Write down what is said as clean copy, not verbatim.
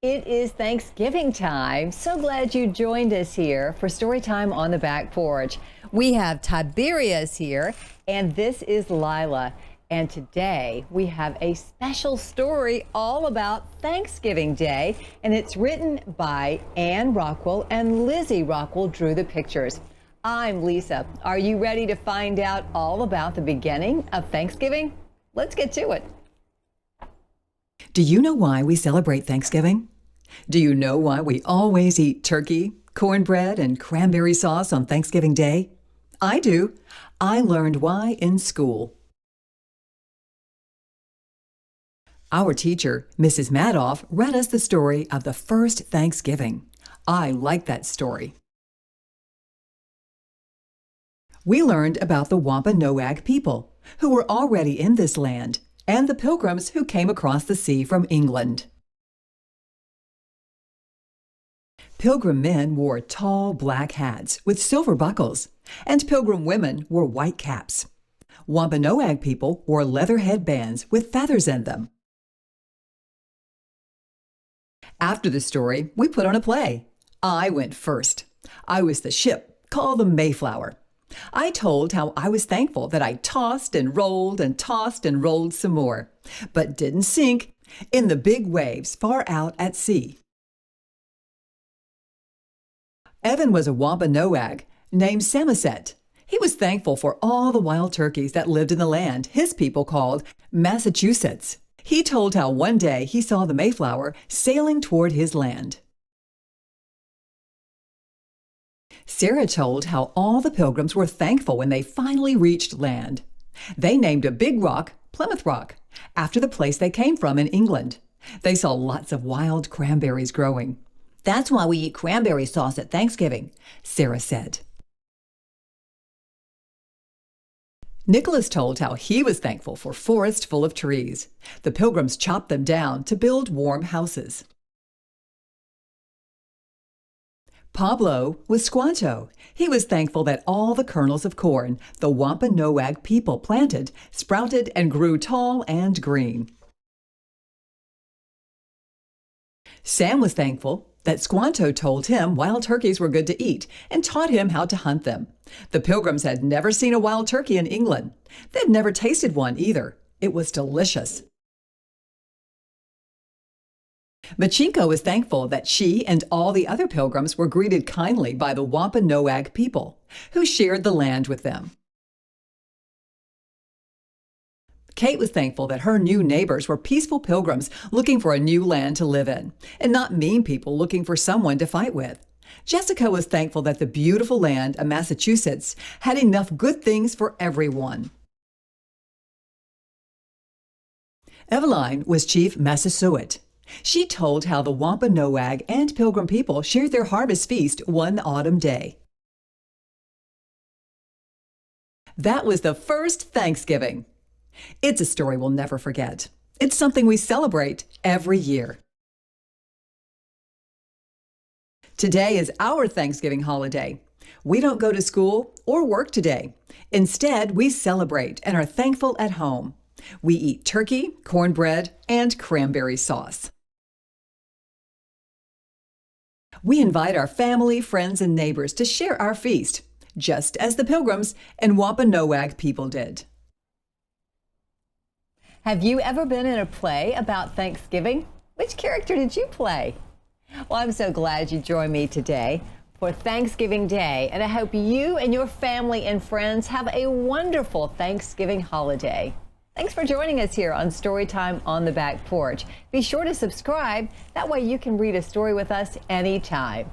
It is Thanksgiving time. So glad you joined us here for Story Time on the Back Porch. We have Tiberius here, and this is Lila. And today we have a special story all about Thanksgiving Day, and it's written by Anne Rockwell, and Lizzy Rockwell drew the pictures. I'm Lisa. Are you ready to find out all about the beginning of Thanksgiving? Let's get to it. Do you know why we celebrate Thanksgiving? Do you know why we always eat turkey, cornbread, and cranberry sauce on Thanksgiving Day? I do. I learned why in school. Our teacher, Mrs. Madoff, read us the story of the first Thanksgiving. I like that story. We learned about the Wampanoag people, who were already in this land, and the Pilgrims who came across the sea from England. Pilgrim men wore tall black hats with silver buckles, and Pilgrim women wore white caps. Wampanoag people wore leather headbands with feathers in them. After the story, we put on a play. I went first. I was the ship called the Mayflower. I told how I was thankful that I tossed and rolled and tossed and rolled some more, but didn't sink in the big waves far out at sea. Evan was a Wampanoag named Samoset. He was thankful for all the wild turkeys that lived in the land his people called Massachusetts. He told how one day he saw the Mayflower sailing toward his land. Sarah told how all the Pilgrims were thankful when they finally reached land. They named a big rock Plymouth Rock, after the place they came from in England. They saw lots of wild cranberries growing. "That's why we eat cranberry sauce at Thanksgiving," Sarah said. Nicholas told how he was thankful for forests full of trees. The Pilgrims chopped them down to build warm houses. Pablo was Squanto. He was thankful that all the kernels of corn the Wampanoag people planted sprouted and grew tall and green. Sam was thankful that Squanto told him wild turkeys were good to eat and taught him how to hunt them. The Pilgrims had never seen a wild turkey in England. They'd never tasted one either. It was delicious. Machinko was thankful that she and all the other Pilgrims were greeted kindly by the Wampanoag people, who shared the land with them. Kate was thankful that her new neighbors were peaceful Pilgrims looking for a new land to live in, and not mean people looking for someone to fight with. Jessica was thankful that the beautiful land of Massachusetts had enough good things for everyone. Eveline was Chief Massasoit. She told how the Wampanoag and Pilgrim people shared their harvest feast one autumn day. That was the first Thanksgiving. It's a story we'll never forget. It's something we celebrate every year. Today is our Thanksgiving holiday. We don't go to school or work today. Instead, we celebrate and are thankful at home. We eat turkey, cornbread, and cranberry sauce. We invite our family, friends, and neighbors to share our feast, just as the Pilgrims and Wampanoag people did. Have you ever been in a play about Thanksgiving? Which character did you play? Well, I'm so glad you joined me today for Thanksgiving Day, and I hope you and your family and friends have a wonderful Thanksgiving holiday. Thanks for joining us here on Storytime on the Back Porch. Be sure to subscribe. That way you can read a story with us anytime.